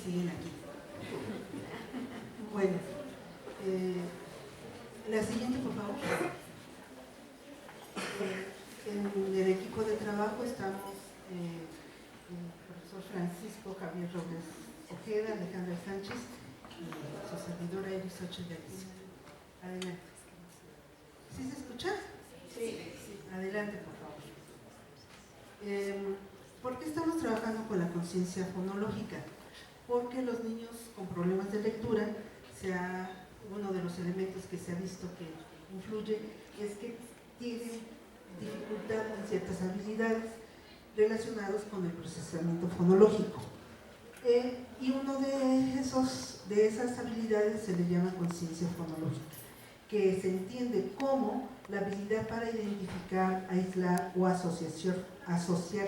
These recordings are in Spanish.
siguen aquí. Bueno, la siguiente, por favor. En el equipo de trabajo estamos el profesor Francisco Javier Robles Ojeda, Alejandra Sánchez y su servidora Iris Ochoa de Alicia. Adelante. ¿Sí se escucha? Sí. Adelante, por favor. ¿Por qué estamos trabajando con la conciencia fonológica? Porque los niños con problemas de lectura, uno de los elementos que se ha visto que influye es que tienen dificultad en ciertas habilidades relacionadas con el procesamiento fonológico. Y uno de esas habilidades se le llama conciencia fonológica, que se entiende como la habilidad para identificar, aislar o asociar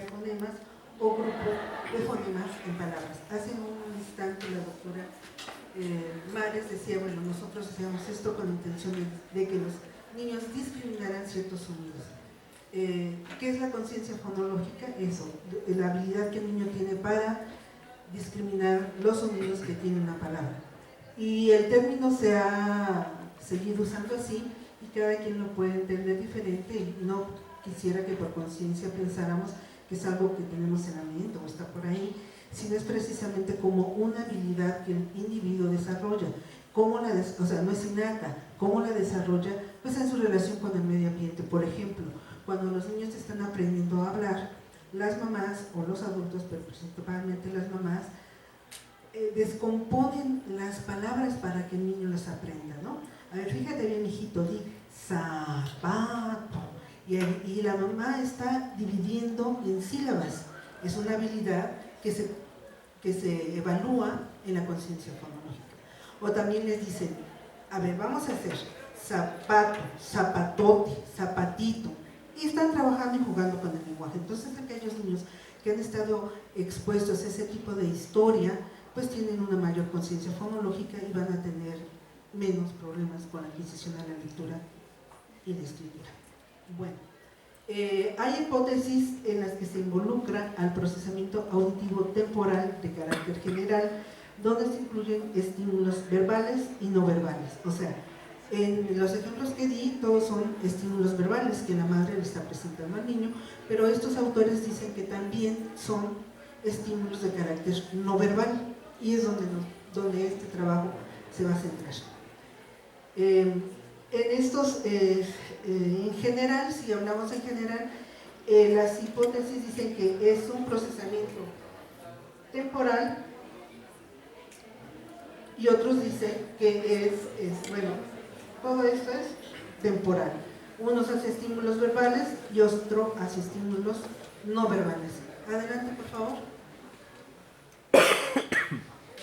fonemas o grupos de fonemas en palabras. Hace un instante la doctora Mares decía, bueno, nosotros hacíamos esto con intención de que los niños discriminaran ciertos sonidos. ¿Qué es la conciencia fonológica? Eso, la habilidad que el niño tiene para discriminar los sonidos que tiene una palabra. Y el término se ha seguido usando así y cada quien lo puede entender diferente, y no quisiera que por conciencia pensáramos que es algo que tenemos en la mente o está por ahí, sino es precisamente como una habilidad que el individuo desarrolla. O sea, no es innata. ¿Cómo la desarrolla? Pues en su relación con el medio ambiente. Por ejemplo, cuando los niños están aprendiendo a hablar, las mamás o los adultos, pero principalmente las mamás, descomponen las palabras para que el niño las aprenda, ¿no? A ver, fíjate bien, hijito, di zapato. Y la mamá está dividiendo en sílabas. Es una habilidad que se evalúa en la conciencia fonológica. O también les dicen, a ver, vamos a hacer zapato, zapatote, zapatito. Y están trabajando y jugando con el lenguaje. Entonces, aquellos niños que han estado expuestos a ese tipo de historia, pues tienen una mayor conciencia fonológica y van a tener menos problemas con la adquisición de la lectura y la escritura. Bueno, hay hipótesis en las que se involucra al procesamiento auditivo temporal de carácter general, donde se incluyen estímulos verbales y no verbales. O sea, en los ejemplos que di, todos son estímulos verbales que la madre le está presentando al niño, pero estos autores dicen que también son estímulos de carácter no verbal, y es donde este trabajo se va a centrar. En estos, en general, si hablamos en general, las hipótesis dicen que es un procesamiento temporal y otros dicen que bueno, todo esto es temporal. Unos hace estímulos verbales y otro hace estímulos no verbales. Adelante, por favor.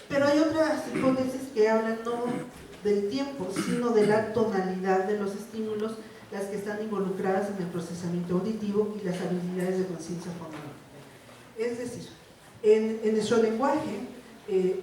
Pero hay otras hipótesis que hablan no del tiempo, sino de la tonalidad de los estímulos, las que están involucradas en el procesamiento auditivo y las habilidades de conciencia fonológica. Es decir, en nuestro lenguaje,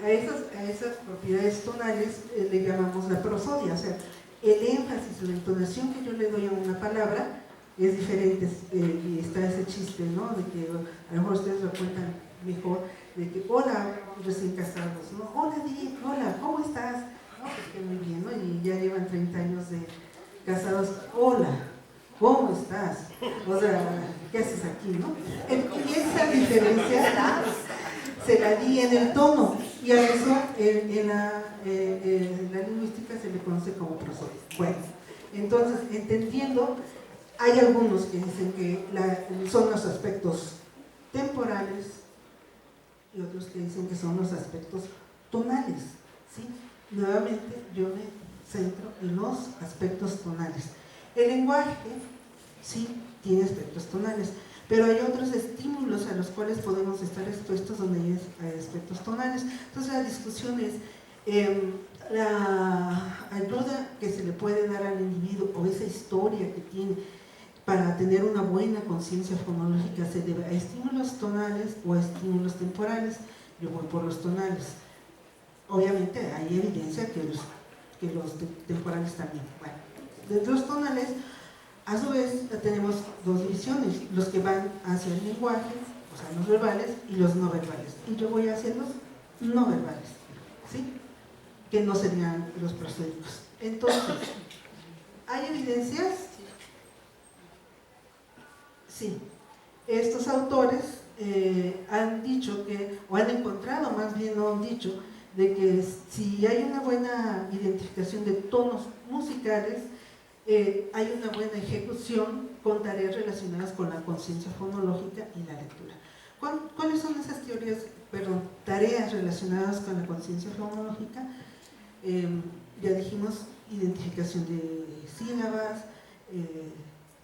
a esas propiedades tonales le llamamos la prosodia, o sea, el énfasis, la entonación que yo le doy a una palabra es diferente, y está ese chiste, ¿no? De que a lo mejor ustedes lo cuentan mejor, de que hola, recién casados, ¿no? Hola, Dick, hola, ¿cómo estás? No, pues que muy bien, ¿no? Y ya llevan 30 años de casados, hola, ¿cómo estás? O sea, ¿qué haces aquí, no? Y esa diferencia se la di en el tono, y a eso en la lingüística se le conoce como prosodia. Bueno, entonces, entendiendo, hay algunos que dicen que son los aspectos temporales y otros que dicen que son los aspectos tonales, ¿sí? Nuevamente, yo me centro en los aspectos tonales. El lenguaje, sí, tiene aspectos tonales, pero hay otros estímulos a los cuales podemos estar expuestos donde hay aspectos tonales. Entonces la discusión es la ayuda que se le puede dar al individuo o esa historia que tiene para tener una buena conciencia fonológica se debe a estímulos tonales o a estímulos temporales. Yo voy por los tonales. Obviamente hay evidencia que los temporales también. Bueno, de los tonales, a su vez tenemos dos divisiones, los que van hacia el lenguaje, o sea, los verbales y los no verbales. Y yo voy hacia los no verbales, ¿sí? Que no serían los prosódicos. Entonces, ¿hay evidencias? Sí. Estos autores han dicho que, o han encontrado, más bien no han dicho, de que si hay una buena identificación de tonos musicales, hay una buena ejecución con tareas relacionadas con la conciencia fonológica y la lectura. ¿Cuáles son esas teorías, perdón, tareas relacionadas con la conciencia fonológica? Ya dijimos, identificación de sílabas,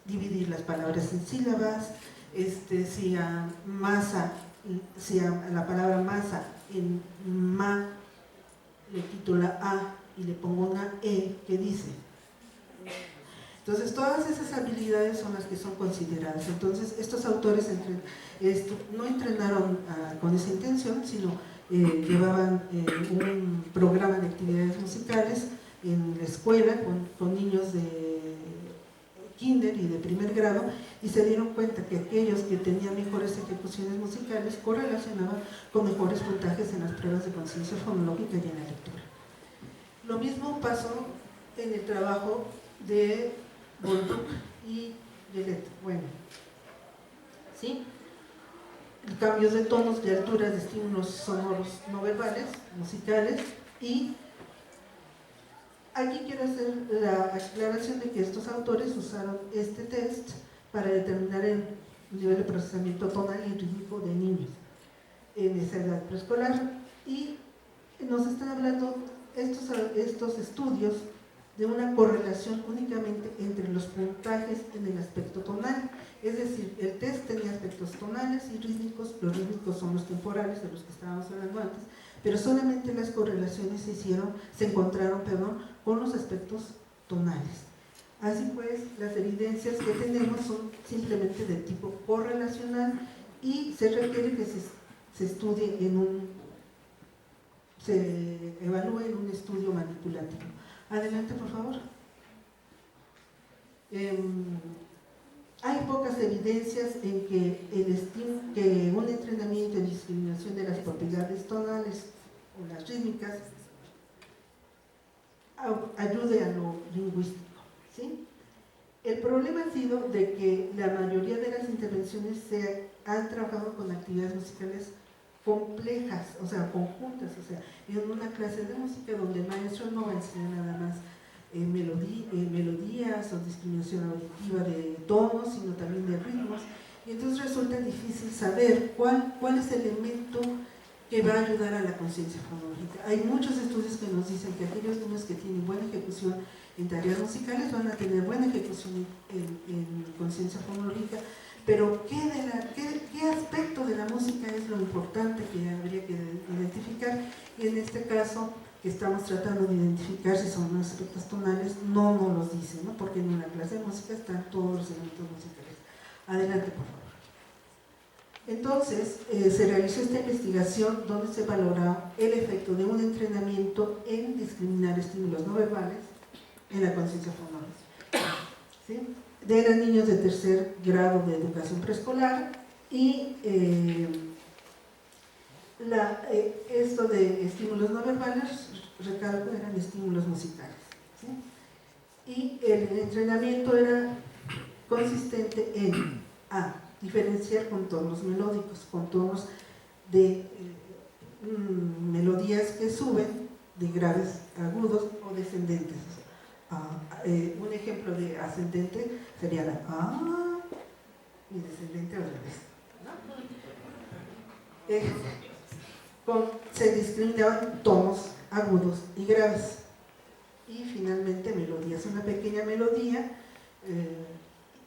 dividir las palabras en sílabas, si a la palabra masa en ma le quito la A y le pongo una E, ¿qué dice? Entonces, todas esas habilidades son las que son consideradas. Entonces, estos autores no entrenaron con esa intención, sino llevaban un programa de actividades musicales en la escuela con niños de kinder y de primer grado, y se dieron cuenta que aquellos que tenían mejores ejecuciones musicales correlacionaban con mejores puntajes en las pruebas de conciencia fonológica y en la lectura. Lo mismo pasó en el trabajo de Bolduc y Gillette. Bueno, ¿sí? Cambios de tonos, de alturas, de estímulos sonoros no verbales, musicales, y aquí quiero hacer la aclaración de que estos autores usaron este test para determinar el nivel de procesamiento tonal y rítmico de niños en esa edad preescolar, y nos están hablando estos estudios de una correlación únicamente entre los puntajes en el aspecto tonal, es decir, el test tenía aspectos tonales y rítmicos. Los rítmicos son los temporales de los que estábamos hablando antes, pero solamente las correlaciones se encontraron con los aspectos tonales. Así pues, las evidencias que tenemos son simplemente de tipo correlacional, y se requiere que se estudie se evalúe en un estudio manipulativo. Adelante, por favor. Hay pocas evidencias en que un entrenamiento en discriminación de las propiedades tonales o las rítmicas ayude a lo lingüístico, ¿sí? El problema ha sido de que la mayoría de las intervenciones se han trabajado con actividades musicales complejas, o sea, conjuntas, o sea, en una clase de música donde el maestro no va a enseñar nada más melodías o discriminación auditiva de tonos, sino también de ritmos, y entonces resulta difícil saber cuál es el elemento que va a ayudar a la conciencia fonológica. Hay muchos estudios que nos dicen que aquellos niños que tienen buena ejecución en tareas musicales van a tener buena ejecución en conciencia fonológica, pero ¿qué aspecto de la música es lo importante que habría que identificar? Y en este caso, que estamos tratando de identificar si son los aspectos tonales, no nos los dice, ¿no? Porque en una clase de música están todos los elementos musicales. Adelante, por favor. Entonces, se realizó esta investigación donde se valora el efecto de un entrenamiento en discriminar estímulos no verbales en la conciencia fonológica, ¿sí? Eran niños de tercer grado de educación preescolar, y esto de estímulos no verbales, recalco, eran estímulos musicales, ¿sí? Y el entrenamiento era consistente en diferenciar contornos melódicos, contornos de melodías que suben de graves agudos o descendentes. Un ejemplo de ascendente sería la A, y descendente otra vez, ¿no? Se discriminaban tonos agudos y graves, y finalmente melodías, una pequeña melodía,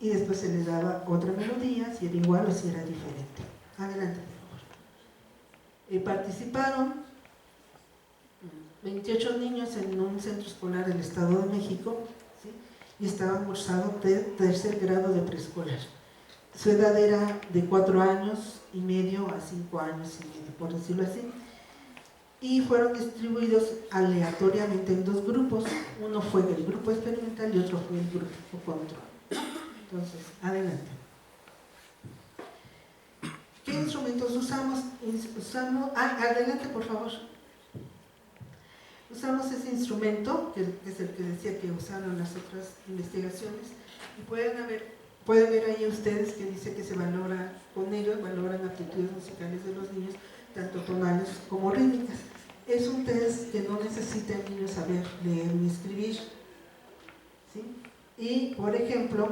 y después se le daba otra melodía, si era igual o si era diferente. Adelante, por favor. Participaron 28 niños en un centro escolar del Estado de México, ¿sí? Y estaban cursados de tercer grado de preescolar. Su edad era de 4 años y medio a 5 años y medio, por decirlo así, y fueron distribuidos aleatoriamente en dos grupos. Uno fue el grupo experimental y otro fue el grupo control. Entonces, adelante. ¿Qué instrumentos usamos? Adelante, por favor. Usamos ese instrumento, que es el que decía que usaron las otras investigaciones, y pueden ver ahí ustedes que dice que se valora, con ellos valoran aptitudes musicales de los niños, tanto tonales como rítmicas. Es un test que no necesita el niño saber leer ni escribir, ¿sí? Y, por ejemplo,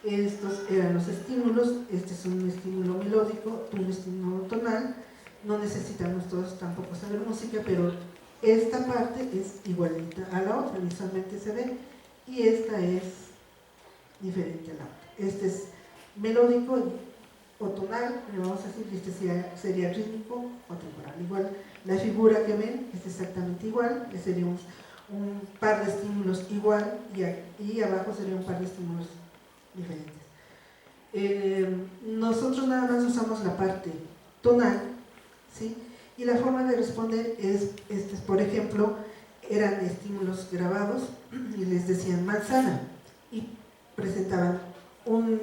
estos eran los estímulos. Este es un estímulo melódico, un estímulo tonal. No necesitamos todos tampoco saber música, pero esta parte es igualita a la otra, visualmente se ve, y esta es diferente a la otra. Este es melódico o tonal, le vamos a decir, este sería rítmico o temporal. Igual la figura que ven es exactamente igual, que sería un par de estímulos igual, y abajo sería un par de estímulos diferentes. Nosotros nada más usamos la parte tonal, ¿sí? Y la forma de responder es, por ejemplo, eran estímulos grabados y les decían manzana, y presentaban un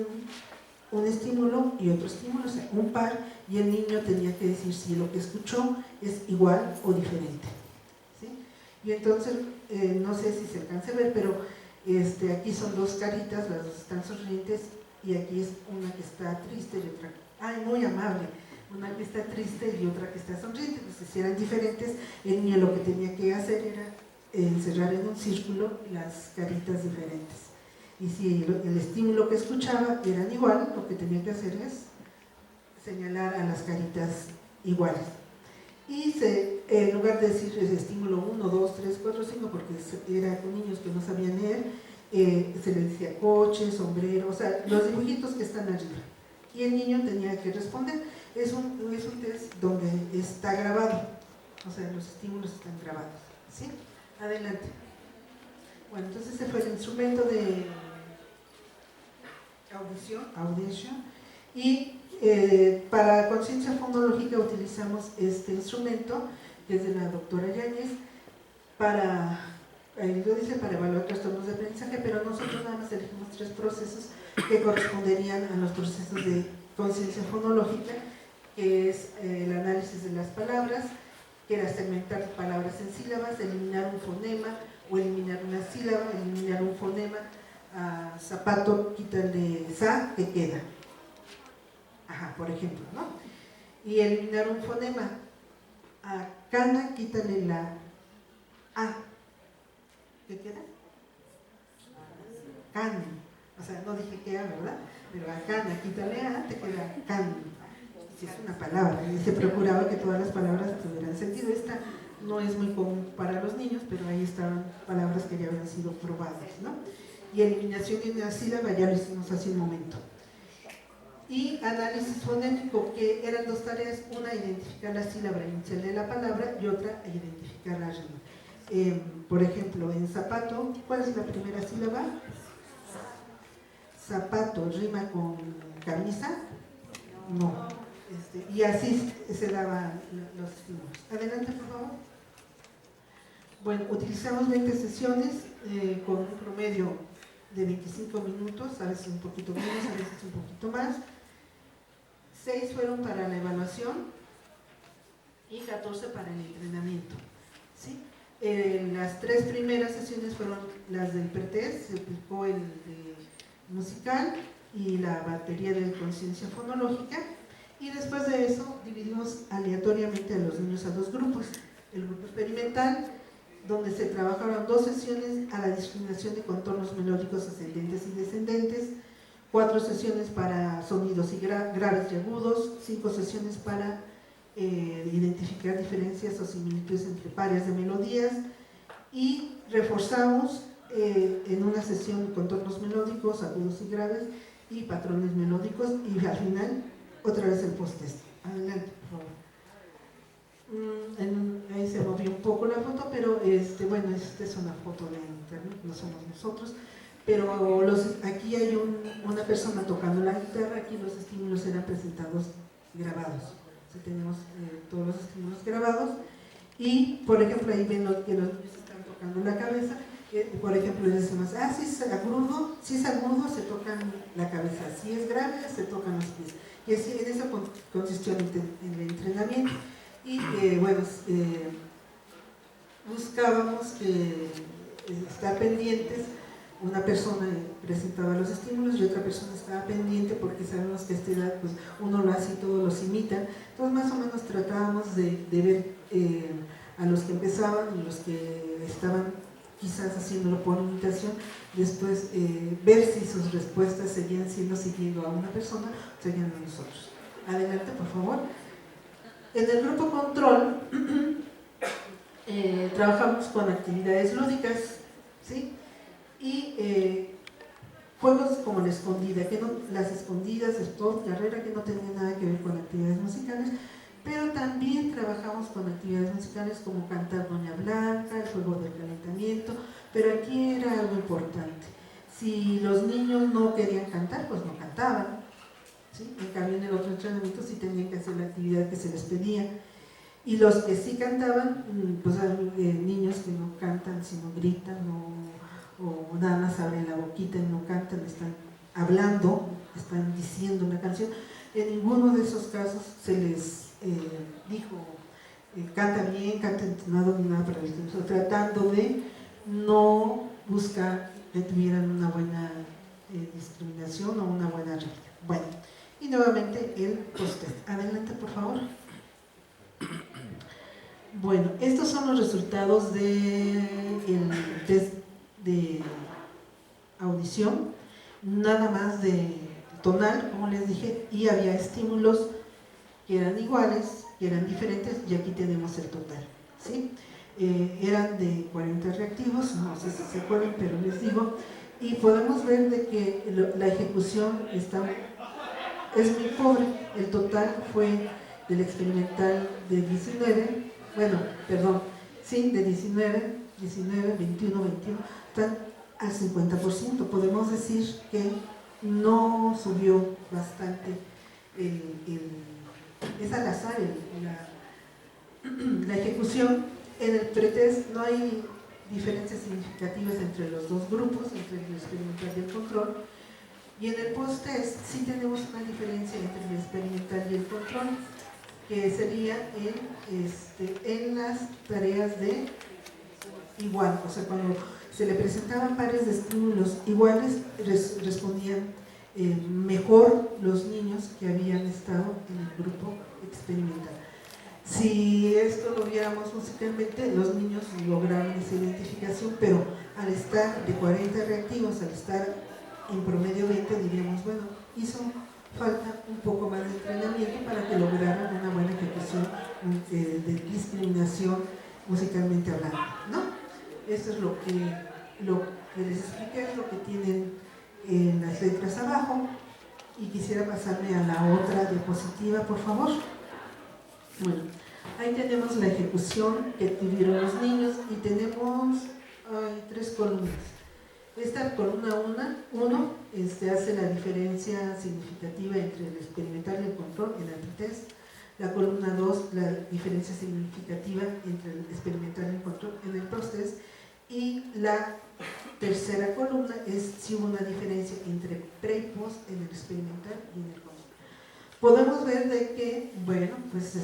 estímulo y otro estímulo, o sea, un par, y el niño tenía que decir si lo que escuchó es igual o diferente, ¿sí? Y entonces, no sé si se alcanza a ver, pero aquí son dos caritas, las dos están sonrientes, y aquí es una que está triste y otra, muy amable, una que está triste y otra que está sonriente. Entonces, si eran diferentes, el niño lo que tenía que hacer era encerrar en un círculo las caritas diferentes. Y si el estímulo que escuchaba eran igual, lo que tenía que hacer es señalar a las caritas iguales. Y en lugar de decir el estímulo 1, 2, 3, 4, 5, porque era con niños que no sabían leer, se les decía coche, sombrero, o sea, los dibujitos que están arriba. Y el niño tenía que responder. Es un test donde está grabado, o sea, los estímulos están grabados, ¿sí? Adelante. Bueno, entonces ese fue el instrumento de audición, y para conciencia fonológica utilizamos este instrumento, que es de la doctora Yáñez, para evaluar trastornos de aprendizaje, pero nosotros nada más elegimos 3 procesos que corresponderían a los procesos de conciencia fonológica, que es el análisis de las palabras, que era segmentar palabras en sílabas, eliminar un fonema o eliminar una sílaba, eliminar un fonema. A zapato, quítale sa, que queda. Por ejemplo, ¿no? Y eliminar un fonema. A cana, quítale la a. ¿Qué queda? Can. O sea, no dije que a, ¿verdad? Pero a cana, quítale a, te queda can. Si es una palabra, y se procuraba que todas las palabras tuvieran sentido. Esta no es muy común para los niños, pero ahí estaban palabras que ya habían sido probadas, ¿no? Y eliminación de una sílaba ya lo hicimos hace un momento. Y análisis fonético, que eran 2 tareas: una, identificar la sílaba inicial de la palabra, y otra, identificar la rima. Por ejemplo, en zapato, ¿cuál es la primera sílaba? Zapato, ¿rima con camisa? No. Y así se daban los estímulos. Adelante, por favor. Bueno, utilizamos 20 sesiones con un promedio de 25 minutos, a veces un poquito menos, a veces un poquito más. 6 fueron para la evaluación y 14 para el entrenamiento, ¿sí? Las 3 primeras sesiones fueron las del pretest, se aplicó el de musical y la batería de conciencia fonológica, y después de eso dividimos aleatoriamente a los niños a 2 grupos. El grupo experimental, donde se trabajaron 2 sesiones a la discriminación de contornos melódicos ascendentes y descendentes, 4 sesiones para sonidos y graves y agudos, 5 sesiones para identificar diferencias o similitudes entre pares de melodías, y reforzamos en una sesión contornos melódicos, agudos y graves, y patrones melódicos, y al final otra vez el post-test. Adelante, por favor. Ahí se movió un poco la foto, pero bueno, esta es una foto de internet, no somos nosotros, pero aquí hay una persona tocando la guitarra. Aquí los estímulos eran presentados grabados, o sea, tenemos todos los estímulos grabados, y por ejemplo ahí ven que los niños están tocando la cabeza. Por ejemplo, les decimos, si es agudo, se tocan la cabeza, si es grave, se tocan los pies. Y así, en eso consistió el entrenamiento. Y bueno, buscábamos estar pendientes. Una persona presentaba los estímulos y otra persona estaba pendiente, porque sabemos que a esta edad pues, uno lo hace y todos los imitan. Entonces más o menos tratábamos de ver a los que empezaban y los que estaban quizás haciéndolo por imitación, después ver si sus respuestas seguían siguiendo a una persona o seguían a nosotros. Adelante, por favor. En el grupo control trabajamos con actividades lúdicas, ¿sí? Y juegos como la escondida, las escondidas, sport, carrera, que no tenían nada que ver con actividades musicales, pero también trabajamos con actividades musicales como cantar Doña Blanca, el juego del calentamiento, pero aquí era algo importante. Si los niños no querían cantar, pues no cantaban, ¿sí? En cambio, en el otro entrenamiento sí tenían que hacer la actividad que se les pedía. Y los que sí cantaban, pues hay niños que no cantan, sino gritan o nada más abren la boquita y no cantan, están hablando, están diciendo una canción. En ninguno de esos casos se les dijo canta bien, canta entonado ni nada para eso, tratando de no buscar que tuvieran una buena discriminación o una buena regla. Bueno, y nuevamente el post-test. Adelante, por favor. Bueno, estos son los resultados del test de audición, nada más de tonal, como les dije, y había estímulos que eran iguales, que eran diferentes, y aquí tenemos el total, ¿sí? Eran de 40 reactivos, no sé si se acuerdan, pero les digo, y podemos ver de que la ejecución es muy pobre. El total fue del experimental de 19, bueno, perdón, sí, de 19, 21, están al 50%. Podemos decir que no subió bastante es al azar la ejecución. En el pretest no hay diferencias significativas entre los dos grupos, entre el experimental y el control, y en el post-test sí tenemos una diferencia entre el experimental y el control, que sería en las tareas de igual, o sea, cuando se le presentaban pares de estímulos iguales, respondían mejor los niños que habían estado en el grupo experimental. Si esto lo viéramos musicalmente, los niños lograron esa identificación, pero al estar de 40 reactivos, al estar en promedio 20, diríamos, bueno, hizo falta un poco más de entrenamiento para que lograran una buena ejecución de discriminación musicalmente hablando, ¿no? Esto es lo que les expliqué, es lo que tienen en las letras abajo, y quisiera pasarme a la otra diapositiva, por favor. Bueno, ahí tenemos la ejecución que tuvieron los niños y tenemos 3 columnas. Esta columna 1 hace la diferencia significativa entre el experimental y el control en el pretest. La columna 2, la diferencia significativa entre el experimental y el control en el post-test. Y la tercera columna es si hubo una diferencia entre pre y post en el experimental y en el control. Podemos ver de que, bueno, pues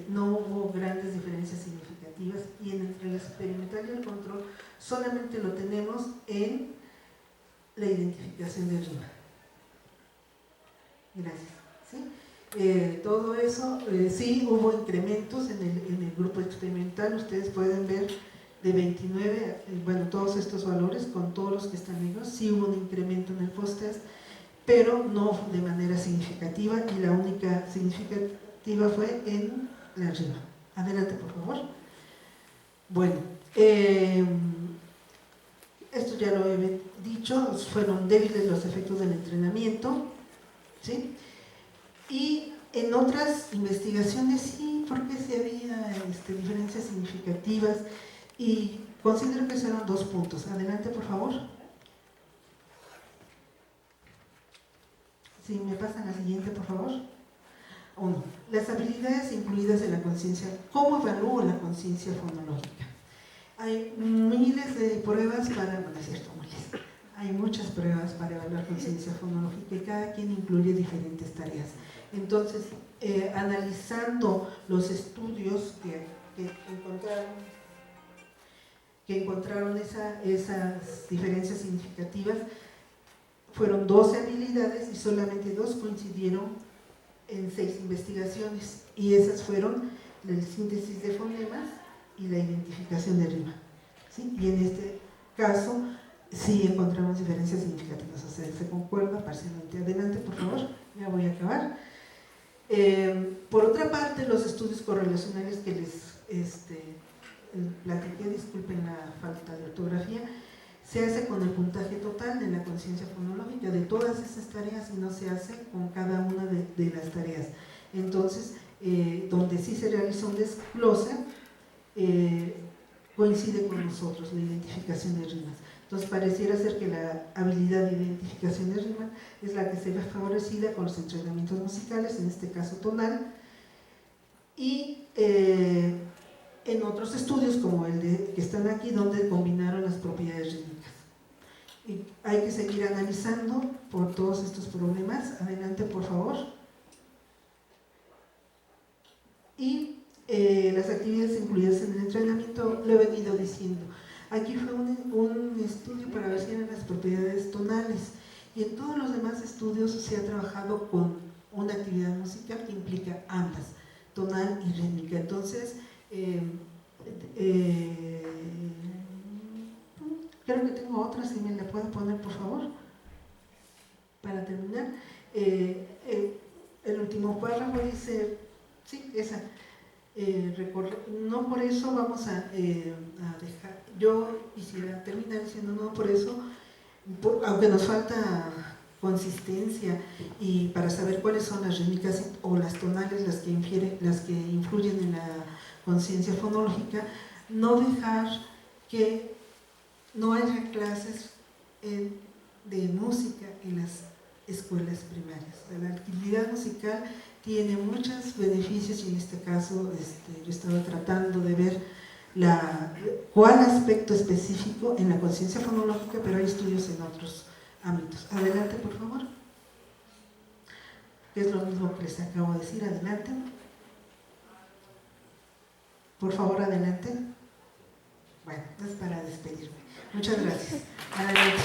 no hubo grandes diferencias significativas, y entre el experimental y el control solamente lo tenemos en la identificación de arriba. Gracias. ¿Sí? Todo eso, sí hubo incrementos en el grupo experimental. Ustedes pueden ver de 29, bueno, todos estos valores con todos los que están negros, sí hubo un incremento en el post-test, pero no de manera significativa, y la única significativa fue en la arriba. Adelante, por favor. Bueno, esto ya lo he dicho, fueron débiles los efectos del entrenamiento, ¿sí? Y en otras investigaciones sí, porque sí había diferencias significativas, y considero que serán 2 puntos. Adelante, por favor. Si me pasan la siguiente, por favor. 1. Las habilidades incluidas en la conciencia. ¿Cómo evalúo la conciencia fonológica? Hay miles de pruebas para, bueno, es cierto, miles. Hay muchas pruebas para evaluar conciencia fonológica y cada quien incluye diferentes tareas. Entonces, analizando los estudios que encontraron esas diferencias significativas, fueron 12 habilidades y solamente 2 coincidieron en 6 investigaciones, y esas fueron la síntesis de fonemas y la identificación de rima, ¿sí? Y en este caso sí encontramos diferencias significativas, o sea, se concuerda parcialmente. Adelante, por favor, ya voy a acabar. Por otra parte, los estudios correlacionales que les platiqué, disculpen la falta de ortografía, se hace con el puntaje total de la conciencia fonológica de todas esas tareas y no se hace con cada una de las tareas. Entonces, donde sí se realiza un desglose, coincide con nosotros la identificación de rimas. Entonces pareciera ser que la habilidad de identificación de rimas es la que se ve favorecida con los entrenamientos musicales, en este caso tonal, y en otros estudios como el que están aquí, donde combinaron las propiedades rítmicas. Y hay que seguir analizando por todos estos problemas. Adelante, por favor. Y las actividades incluidas en el entrenamiento, lo he venido diciendo. Aquí fue un estudio para ver si eran las propiedades tonales, y en todos los demás estudios se ha trabajado con una actividad musical que implica ambas, tonal y rítmica. Entonces, creo que tengo otra, si me la puedo poner, por favor, para terminar. El último párrafo dice, sí, esa. No por eso vamos a dejar, yo quisiera terminar diciendo no por eso, aunque nos falta consistencia y para saber cuáles son las rítmicas o las tonales las que influyen en la conciencia fonológica, no dejar que no haya clases de música en las escuelas primarias. La actividad musical tiene muchos beneficios y en este caso yo estaba tratando de ver cuál aspecto específico en la conciencia fonológica, pero hay estudios en otros ámbitos. Adelante, por favor. Es lo mismo que les acabo de decir. Adelante. Por favor, adelante. Bueno, es para despedirme. Muchas gracias. Adelante.